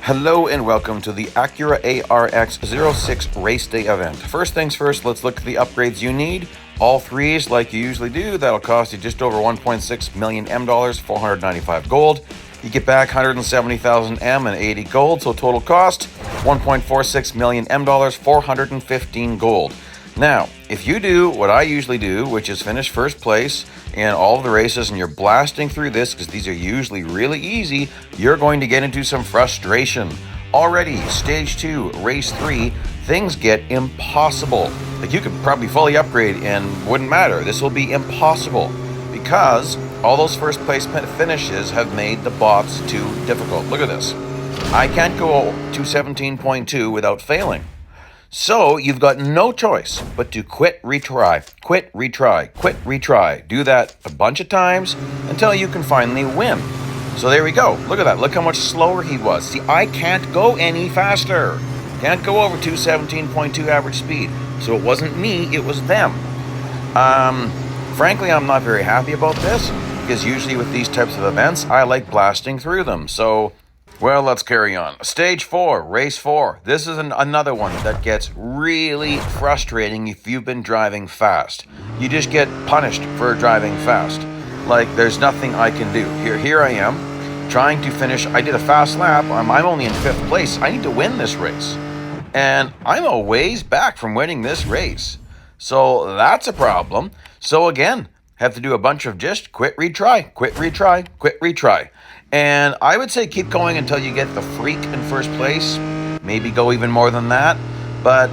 Hello and welcome to the Acura ARX-06 race day event. First things first, let's look at the upgrades you need. All threes like you usually do. That'll cost you just over 1.6 million M dollars, 495 gold. You get back 170,000 M and 80 gold, so total cost 1.46 million M dollars, 415 gold. Now, if you do what I usually do, which is finish first place in all of the races, and you're blasting through this because these are usually really easy, you're going to get into some frustration. Already, stage 2, race 3, things get impossible. Like, you could probably fully upgrade and wouldn't matter. This will be impossible because all those first place finishes have made the bots too difficult. Look at this. I can't go to 17.2 without failing. So you've got no choice but to quit, retry, quit, retry, quit, retry. Do that a bunch of times until you can finally win. So there we go. Look at that. Look how much slower he was. See, I can't go any faster. Can't go over 217.2 average speed. So it wasn't me, it was them. Frankly, I'm not very happy about this because usually with these types of events, I like blasting through them. So, well, let's carry on. Stage 4, race 4. This is another one that gets really frustrating if you've been driving fast. You just get punished for driving fast. Like, there's nothing I can do. Here I am, trying to finish. I did a fast lap. I'm only in 5th place. I need to win this race. And I'm a ways back from winning this race. So that's a problem. So again, have to do a bunch of just quit, retry, quit, retry, quit, retry. And I would say keep going until you get the freak in first place. Maybe go even more than that. But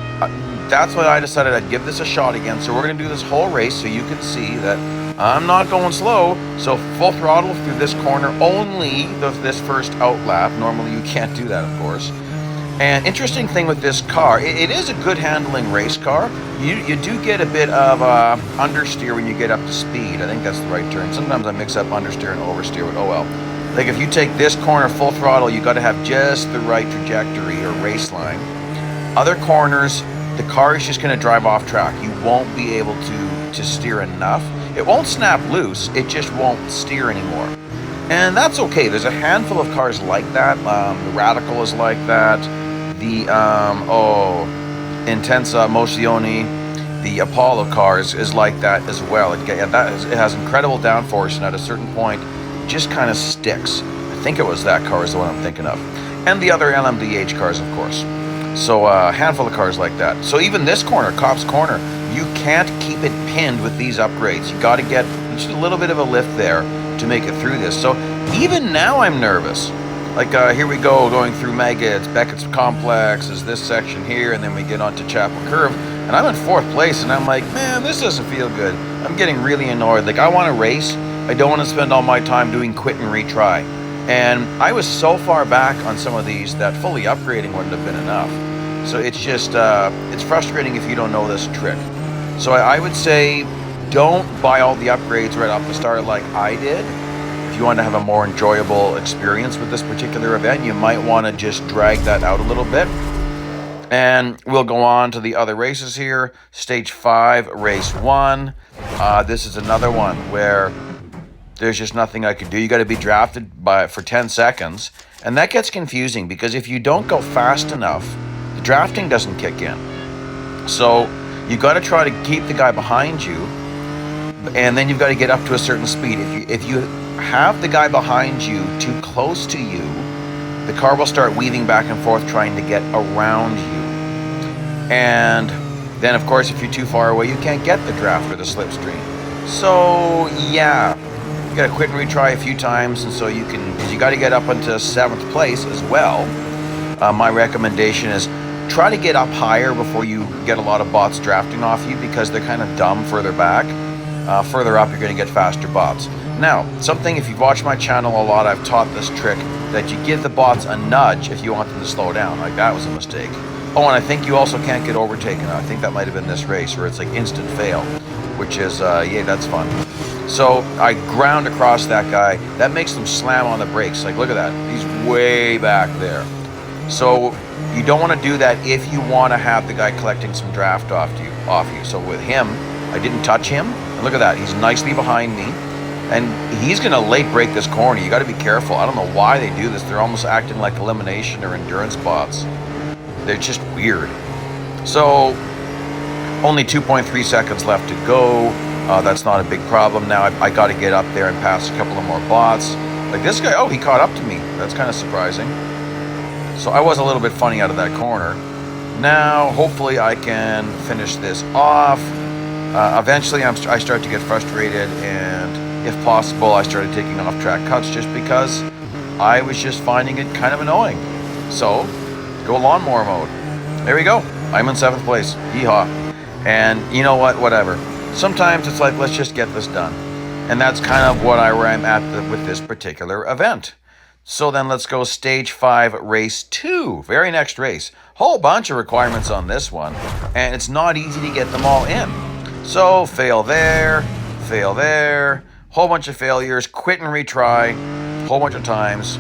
that's why I decided I'd give this a shot again. So we're going to do this whole race so you can see that I'm not going slow. So full throttle through this corner, only this first out lap. Normally you can't do that, of course. And interesting thing with this car, it is a good handling race car. You do get a bit of understeer when you get up to speed. I think that's the right term. Sometimes I mix up understeer and oversteer, but oh well. Like if you take this corner full throttle, you got to have just the right trajectory or race line. Other corners, the car is just going to drive off track. You won't be able to steer enough. It won't snap loose, it just won't steer anymore. And that's okay. There's a handful of cars like that. The Radical is like that. The Intensa Mozioni, the Apollo cars is like that as well. It has incredible downforce, and at a certain point, just kind of sticks. I think it was that car is the one I'm thinking of. And the other LMDH cars, of course. So a handful of cars like that. So even this corner, Cops Corner, you can't keep it pinned with these upgrades. You got to get just a little bit of a lift there to make it through this. So even now I'm nervous. Like here we go, going through Meggetts, Beckett's Complex, is this section here, and then we get onto Chapel Curve, and I'm in 4th place, and I'm like, man, this doesn't feel good. I'm getting really annoyed. Like, I want to race. I don't want to spend all my time doing quit and retry. And I was so far back on some of these that fully upgrading wouldn't have been enough. So it's just, it's frustrating if you don't know this trick. So I would say don't buy all the upgrades right off the start like I did. If you want to have a more enjoyable experience with this particular event, you might want to just drag that out a little bit. And we'll go on to the other races here. Stage 5, race 1. This is another one where there's just nothing I could do. You got to be drafted for 10 seconds. And that gets confusing because if you don't go fast enough, the drafting doesn't kick in. So you got to try to keep the guy behind you. And then you've got to get up to a certain speed. If you have the guy behind you too close to you, the car will start weaving back and forth trying to get around you. And then, of course, if you're too far away, you can't get the draft or the slipstream. So, yeah, you got to quit and retry a few times, and so you can, because you got to get up into 7th place as well. My recommendation is try to get up higher before you get a lot of bots drafting off you because they're kind of dumb further back. Further up, you're going to get faster bots. Now, something, if you've watched my channel a lot, I've taught this trick that you give the bots a nudge if you want them to slow down. Like, that was a mistake. Oh, and I think you also can't get overtaken. I think that might have been this race where it's like instant fail, which is, yeah, that's fun. So I ground across that guy. That makes them slam on the brakes. Like, look at that. He's way back there. So you don't want to do that if you want to have the guy collecting some draft off you. So with him, I didn't touch him. And look at that. He's nicely behind me. And he's going to late break this corner. You got to be careful. I don't know why they do this. They're almost acting like elimination or endurance bots. They're just weird. So, only 2.3 seconds left to go. That's not a big problem now. I got to get up there and pass a couple of more bots. Like this guy, oh, he caught up to me. That's kind of surprising. So I was a little bit funny out of that corner. Now, hopefully I can finish this off. Eventually, I start to get frustrated, and if possible, I started taking off-track cuts just because I was just finding it kind of annoying. So, go lawnmower mode. There we go. I'm in 7th place. Yeehaw. And you know what? Whatever. Sometimes it's like, let's just get this done. And that's kind of what where I'm at with this particular event. So then let's go stage 5, race 2. Very next race. Whole bunch of requirements on this one. And it's not easy to get them all in. So fail there, whole bunch of failures, quit and retry, whole bunch of times.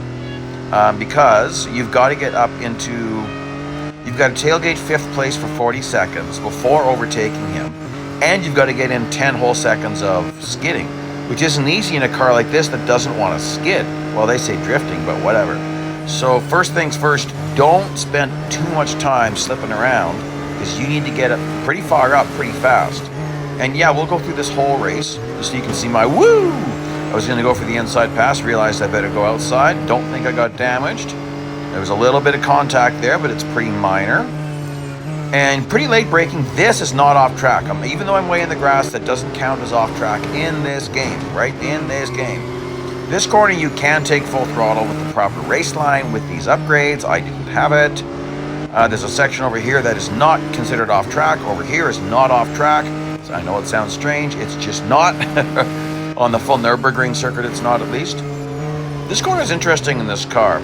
Because you've got to get up into, you've got to tailgate 5th place for 40 seconds before overtaking him. And you've got to get in 10 whole seconds of skidding, which isn't easy in a car like this that doesn't want to skid. Well, they say drifting, but whatever. So first things first, don't spend too much time slipping around, because you need to get it pretty far up pretty fast. And yeah, we'll go through this whole race just so you can see my woo. I was going to go for the inside pass, realized I better go outside. Don't think I got damaged. There was a little bit of contact there, but it's pretty minor. And pretty late braking. This is not off track. Even though I'm way in the grass, that doesn't count as off track in this game, right? In this game. This corner you can take full throttle with the proper race line with these upgrades. I didn't have it. There's a section over here that is not considered off track. Over here is not off track. So I know it sounds strange. It's just not. On the full Nürburgring circuit, it's not at least. This corner is interesting in this car.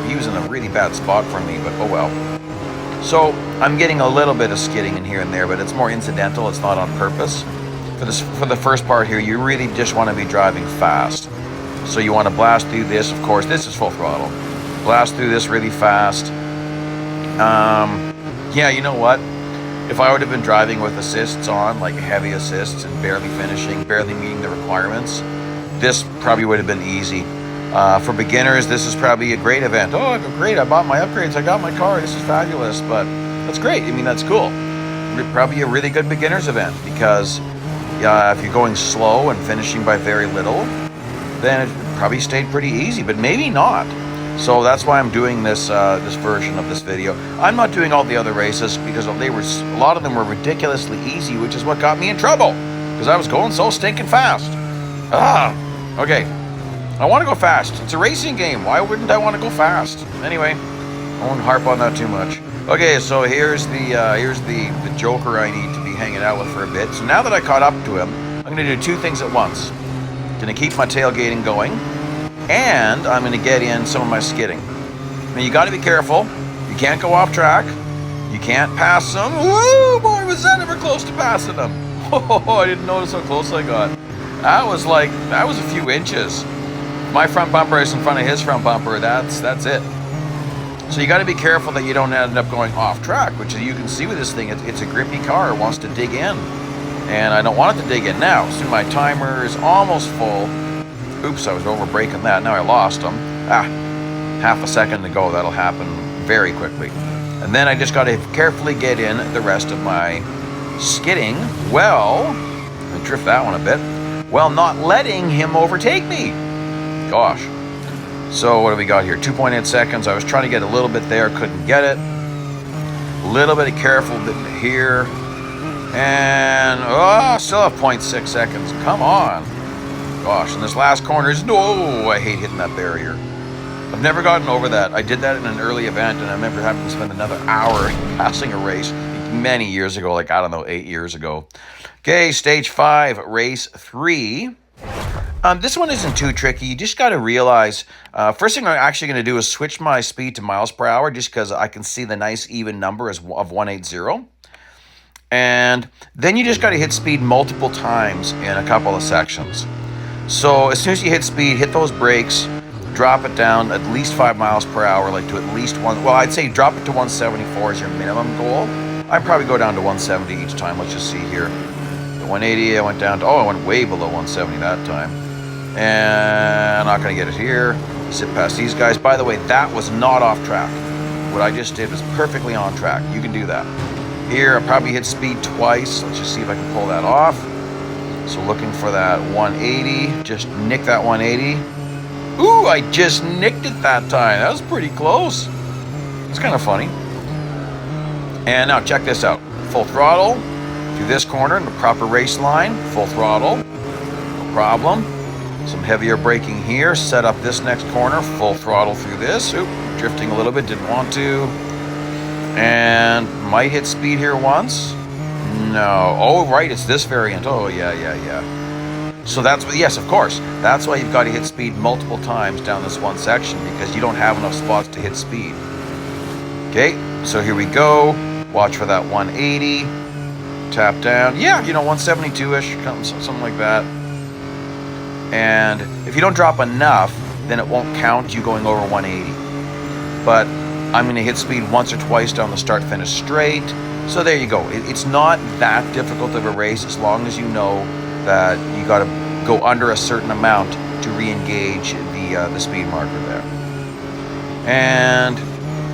He was in a really bad spot for me, but oh well. So I'm getting a little bit of skidding in here and there, but it's more incidental. It's not on purpose. For the first part here, you really just want to be driving fast. So you want to blast through this. Of course, this is full throttle. Blast through this really fast. Yeah, you know what? If I would have been driving with assists on, like heavy assists and barely finishing, barely meeting the requirements, this probably would have been easy. For beginners, this is probably a great event. Oh, great, I bought my upgrades, I got my car, this is fabulous, but that's great. I mean, that's cool. Probably a really good beginner's event, because if you're going slow and finishing by very little, then it probably stayed pretty easy, but maybe not. So that's why I'm doing this this version of this video. I'm not doing all the other races because a lot of them were ridiculously easy, which is what got me in trouble, because I was going so stinking fast. Okay. I want to go fast. It's a racing game. Why wouldn't I want to go fast? Anyway, I won't harp on that too much. Okay, so here's the joker I need to be hanging out with for a bit. So now that I caught up to him, I'm going to do two things at once. I'm going to keep my tailgating going, and I'm going to get in some of my skidding. Now you got to be careful. You can't go off track. You can't pass them. Woo, boy, was that ever close to passing them. Oh, I didn't notice how close I got. That was a few inches. My front bumper is in front of his front bumper. That's it. So you got to be careful that you don't end up going off track, which you can see with this thing. It's a grippy car. It wants to dig in, and I don't want it to dig in now. So my timer is almost full. Oops, I was over braking that. Now I lost them. Half a second to go. That'll happen very quickly. And then I just got to carefully get in the rest of my skidding. Well, I drift that one a bit. Well, not letting him overtake me. Gosh. So what do we got here? 2.8 seconds. I was trying to get a little bit there, couldn't get it. A little bit of careful bit here. And still have 0.6 seconds. Come on. Gosh, and this last corner is I hate hitting that barrier. I've never gotten over that. I did that in an early event, and I remember having to spend another hour passing a race many years ago, like, I don't know, 8 years ago. Okay, stage 5, race 3. This one isn't too tricky. You just got to realize, first thing I'm actually going to do is switch my speed to miles per hour, just because I can see the nice even number of 180. And then you just got to hit speed multiple times in a couple of sections. So as soon as you hit speed, hit those brakes, drop it down at least 5 miles per hour, like to at least I'd say drop it to 174 is your minimum goal. I'd probably go down to 170 each time. Let's just see here. The 180, I went down to, I went way below 170 that time. And I'm not going to get it here. Zip past these guys. By the way, that was not off track. What I just did was perfectly on track. You can do that. Here, I probably hit speed twice. Let's just see if I can pull that off. So looking for that 180. Just nick that 180. Ooh, I just nicked it that time. That was pretty close. It's kind of funny. And now check this out. Full throttle through this corner in the proper race line. Full throttle. No problem. Some heavier braking here. Set up this next corner. Full throttle through this. Oop, drifting a little bit. Didn't want to. And might hit speed here once. No. Oh, right. It's this variant. Oh, yeah. So that's what, yes, of course. That's why you've got to hit speed multiple times down this one section, because you don't have enough spots to hit speed. Okay, so here we go. Watch for that 180. Tap down. Yeah, 172-ish, something like that. And if you don't drop enough, then it won't count you going over 180. But I'm going to hit speed once or twice down the start-finish straight. So there you go. It's not that difficult of a race as long as you know that you got to go under a certain amount to re-engage the speed marker there. And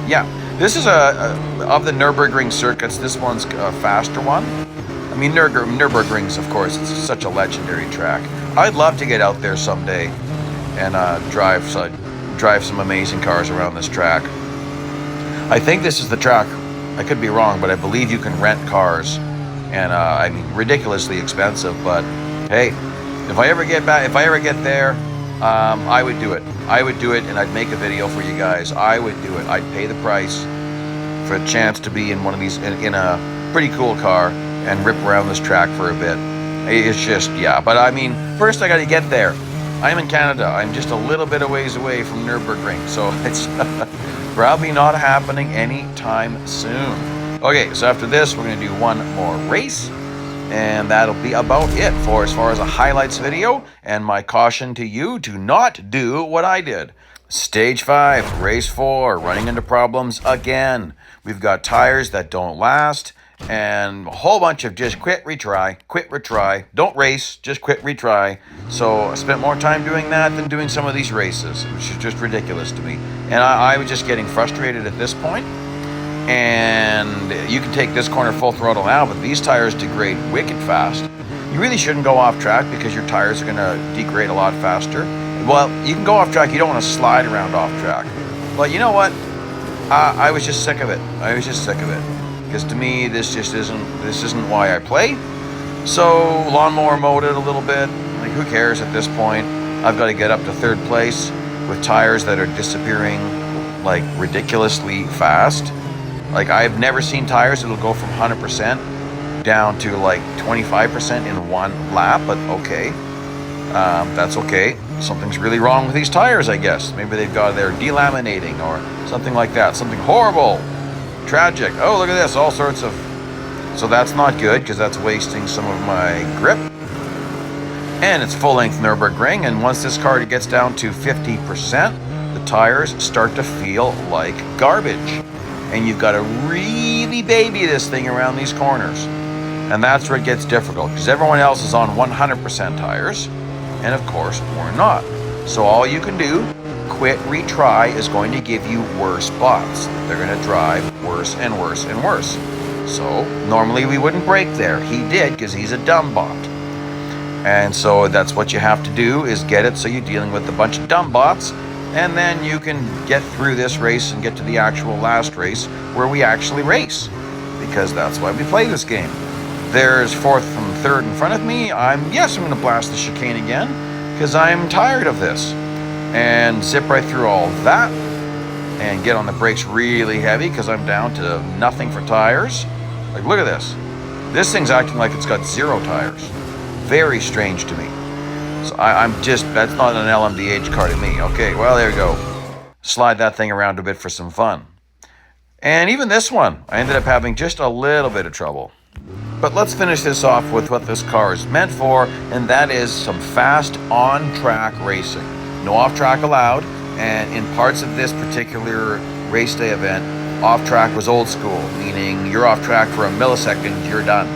yeah, this is of the Nürburgring circuits, this one's a faster one. I mean, Nürburgring's, of course, it's such a legendary track. I'd love to get out there someday and drive some amazing cars around this track. I think this is the track. I could be wrong, but I believe you can rent cars, and I mean, ridiculously expensive. But hey, if I ever get there, I would do it. I would do it, and I'd make a video for you guys. I would do it. I'd pay the price for a chance to be in one of these in a pretty cool car and rip around this track for a bit. It's just, yeah. But I mean, first I got to get there. I'm in Canada. I'm just a little bit of ways away from Nürburgring, so it's probably not happening anytime soon. Okay, so after this, we're going to do one more race, and that'll be about it for as far as a highlights video, and my caution to you, do not do what I did. Stage 5, race 4, running into problems again. We've got tires that don't last, and a whole bunch of just quit, retry, don't race, just quit, retry. So I spent more time doing that than doing some of these races, which is just ridiculous to me. And I was just getting frustrated at this point. And you can take this corner full throttle now, but these tires degrade wicked fast. You really shouldn't go off track because your tires are going to degrade a lot faster. Well, you can go off track, you don't want to slide around off track. But you know what? I was just sick of it. Because to me, this isn't why I play. So lawnmower mode it a little bit. Like, who cares at this point? I've got to get up to third place with tires that are disappearing like ridiculously fast. Like, I've never seen tires that'll go from 100% down to like 25% in one lap, but okay. That's okay. Something's really wrong with these tires, I guess. Maybe they're delaminating or something like that. Something horrible. Tragic. Oh, look at this. All sorts of... So that's not good, because that's wasting some of my grip. And it's full-length Nürburgring, and once this car gets down to 50%, the tires start to feel like garbage. And you've got to really baby this thing around these corners. And that's where it gets difficult, because everyone else is on 100% tires, and of course, we're not. So all you can do, quit, retry, is going to give you worse spots. They're going to drive worse and worse and worse. So normally we wouldn't brake there. He did, because he's a dumb bot. And so that's what you have to do, is get it so you're dealing with a bunch of dumb bots, and then you can get through this race and get to the actual last race where we actually race, because that's why we play this game. There's fourth from third in front of me. I'm going to blast the chicane again, because I'm tired of this. And zip right through all that, and get on the brakes really heavy, because I'm down to nothing for tires. Like, look at this. This thing's acting like it's got 0 tires. Very strange to me. So that's not an LMDH car to me. Okay, well, there you go. Slide that thing around a bit for some fun. And even this one, I ended up having just a little bit of trouble. But let's finish this off with what this car is meant for, and that is some fast on-track racing. No off-track allowed, and in parts of this particular race day event, off-track was old school, meaning you're off track for a millisecond, you're done.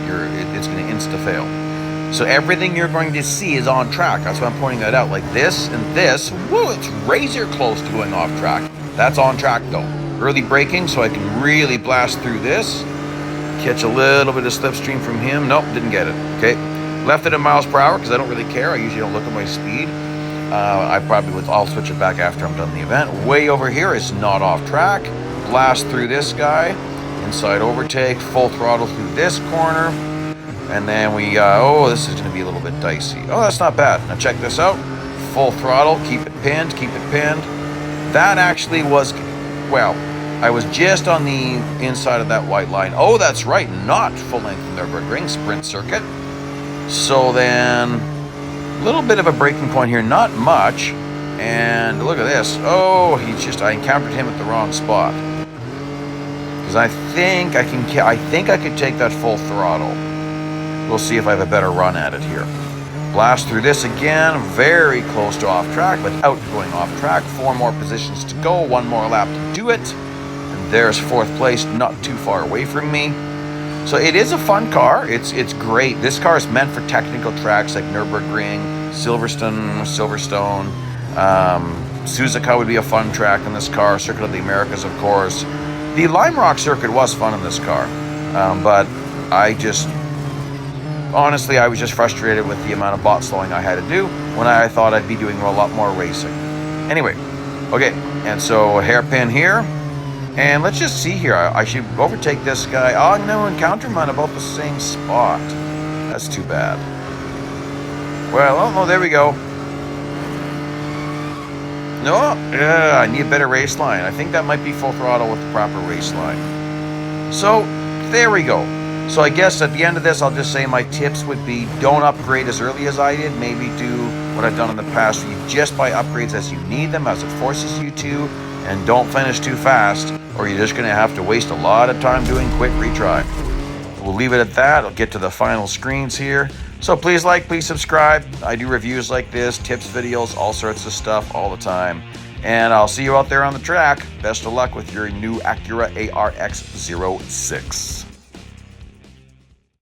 It's going to insta-fail. So everything you're going to see is on track. That's why I'm pointing that out. Like this and this, whoa, it's razor close to going off track. That's on track though. Early braking, so I can really blast through this. Catch a little bit of slipstream from him. Nope, didn't get it. Okay, left it in miles per hour because I don't really care. I usually don't look at my speed. I'll switch it back after I'm done the event. Way over here is not off track. Blast through this guy. Inside overtake, full throttle through this corner. And then we, oh, this is going to be a little bit dicey. Oh, that's not bad. Now check this out. Full throttle, keep it pinned, keep it pinned. That actually was, well, I was just on the inside of that white line. Oh, that's right, not full length Nürburgring sprint circuit. So then, a little bit of a breaking point here, not much. And look at this. Oh, I encountered him at the wrong spot. Because I think I could take that full throttle. We'll see if I have a better run at it here. Blast through this again, very close to off track, but out going off track. 4 more positions to go, 1 more lap to do it. And there's 4th place, not too far away from me. So it is a fun car. It's great. This car is meant for technical tracks like Nürburgring, Silverstone. Suzuka would be a fun track in this car. Circuit of the Americas, of course. The Lime Rock circuit was fun in this car, but honestly, I was just frustrated with the amount of bot slowing I had to do when I thought I'd be doing a lot more racing. Anyway, okay, and so a hairpin here, and let's just see here. I should overtake this guy. Oh no, encounter him on about the same spot. That's too bad. Well, oh, there we go. No, I need a better race line. I think that might be full throttle with the proper race line. So, there we go. So I guess at the end of this, I'll just say my tips would be don't upgrade as early as I did. Maybe do what I've done in the past. You just buy upgrades as you need them, as it forces you to, and don't finish too fast, or you're just going to have to waste a lot of time doing quick retry. We'll leave it at that. I'll get to the final screens here. So please like, please subscribe. I do reviews like this, tips videos, all sorts of stuff all the time. And I'll see you out there on the track. Best of luck with your new Acura ARX-06.